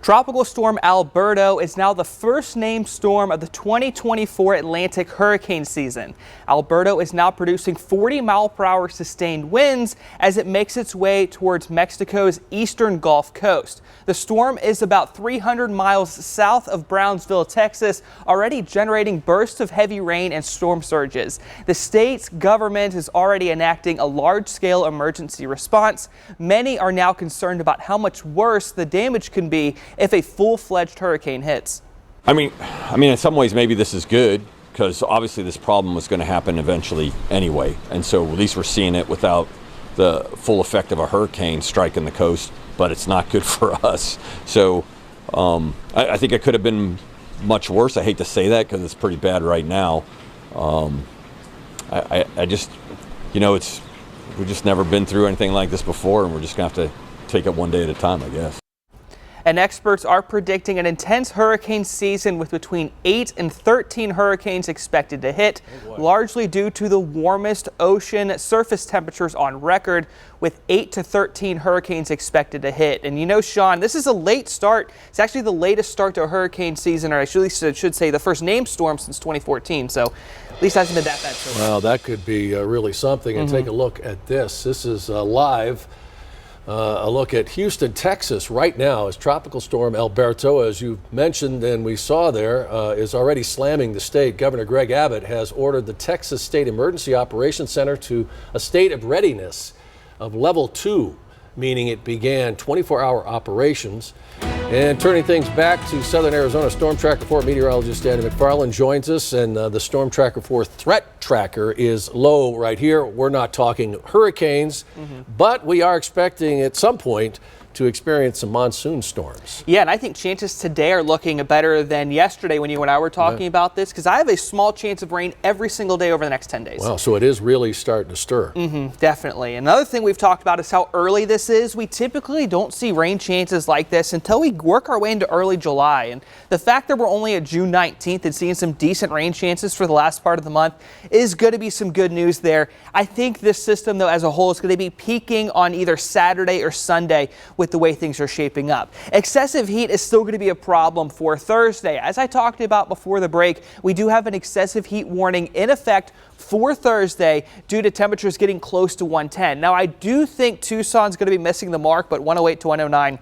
Tropical storm Alberto is now the first named storm of the 2024 Atlantic hurricane season. Alberto is now producing 40-mile-per-hour sustained winds as it makes its way towards Mexico's eastern Gulf Coast. The storm is about 300 miles south of Brownsville, Texas, already generating bursts of heavy rain and storm surges. The state's government is already enacting a large-scale emergency response. Many are now concerned about how much worse the damage can be if a full-fledged hurricane hits. I mean, in some ways, maybe this is good because obviously this problem was going to happen eventually anyway. And so at least we're seeing it without the full effect of a hurricane striking the coast, but it's not good for us. So I think it could have been much worse. I hate to say that because it's pretty bad right now. I just, we've just never been through anything like this before, and we're just going to have to take it one day at a time, I guess. And experts are predicting an intense hurricane season with between 8 and 13 hurricanes expected to hit, largely due to the warmest ocean surface temperatures on record, with 8 to 13 hurricanes expected to hit. And Sean, this is a late start. It's actually the latest start to a hurricane season, or I should say the first named storm since 2014. So at least hasn't been that bad so far. Well, that could be really something. And take a look at this. This is live. A look at Houston, Texas right now as Tropical Storm Alberto, as you mentioned and we saw there, is already slamming the state. Governor Greg Abbott has ordered the Texas State Emergency Operations Center to a state of readiness of level 2, meaning it began 24-hour operations. And turning things back to southern Arizona, Storm Tracker 4 meteorologist Danny McFarland joins us, and the Storm Tracker 4 threat tracker is low right here. We're not talking hurricanes, but we are expecting at some point to experience some monsoon storms. Yeah, and I think chances today are looking better than yesterday when you and I were talking about this, because I have a small chance of rain every single day over the next 10 days. Wow, so it is really starting to stir. Definitely. Another thing we've talked about is how early this is. We typically don't see rain chances like this until we work our way into early July. And the fact that we're only at June 19th and seeing some decent rain chances for the last part of the month is going to be some good news there. I think this system, though, as a whole is going to be peaking on either Saturday or Sunday with the way things are shaping up. Excessive heat is still going to be a problem for Thursday. As I talked about before the break, we do have an excessive heat warning in effect for Thursday due to temperatures getting close to 110. Now, I do think Tucson's going to be missing the mark, but 108 to 109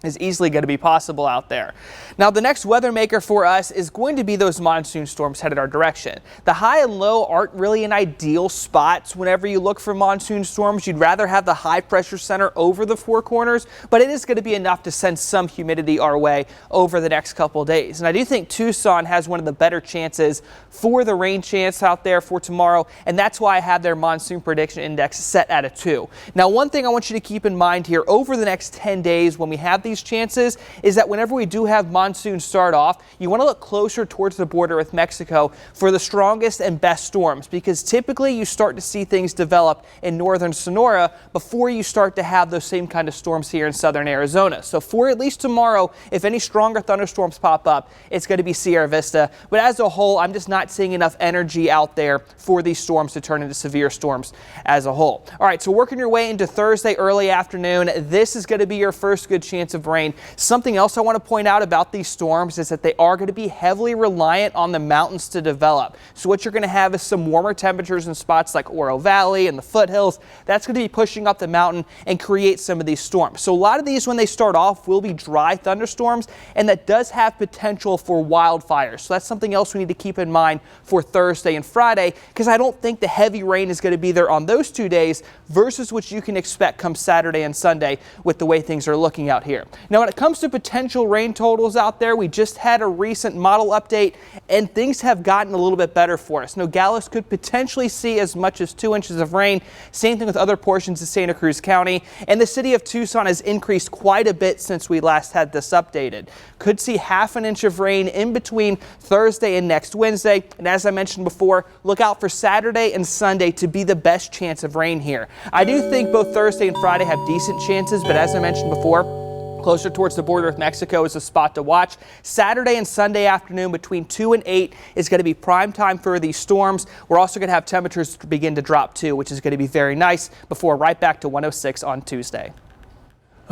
is easily going to be possible out there. Now, the next weather maker for us is going to be those monsoon storms headed our direction. The high and low aren't really in ideal spots whenever you look for monsoon storms. You'd rather have the high pressure center over the four corners, but it is going to be enough to send some humidity our way over the next couple days. And I do think Tucson has one of the better chances for the rain chance out there for tomorrow, and that's why I have their monsoon prediction index set at a 2. Now, one thing I want you to keep in mind here over the next 10 days when we have these chances is that whenever we do have monsoon start off, you want to look closer towards the border with Mexico for the strongest and best storms, because typically you start to see things develop in northern Sonora before you start to have those same kind of storms here in southern Arizona. So for at least tomorrow, if any stronger thunderstorms pop up, it's going to be Sierra Vista. But as a whole, I'm just not seeing enough energy out there for these storms to turn into severe storms as a whole. All right, so working your way into Thursday early afternoon, this is going to be your first good chance of rain. Something else I want to point out about these storms is that they are going to be heavily reliant on the mountains to develop. So what you're going to have is some warmer temperatures in spots like Oro Valley and the foothills. That's going to be pushing up the mountain and create some of these storms. So a lot of these, when they start off, will be dry thunderstorms, and that does have potential for wildfires. So that's something else we need to keep in mind for Thursday and Friday, because I don't think the heavy rain is going to be there on those 2 days versus what you can expect come Saturday and Sunday with the way things are looking out here. Now, when it comes to potential rain totals out there, we just had a recent model update and things have gotten a little bit better for us. Nogales could potentially see as much as 2 inches of rain. Same thing with other portions of Santa Cruz County, and the city of Tucson has increased quite a bit since we last had this updated. Could see ½ an inch of rain in between Thursday and next Wednesday. And as I mentioned before, look out for Saturday and Sunday to be the best chance of rain here. I do think both Thursday and Friday have decent chances, but as I mentioned before, closer towards the border with Mexico is a spot to watch. Saturday and Sunday afternoon between 2 and 8 is going to be prime time for these storms. We're also going to have temperatures begin to drop too, which is going to be very nice before right back to 106 on Tuesday.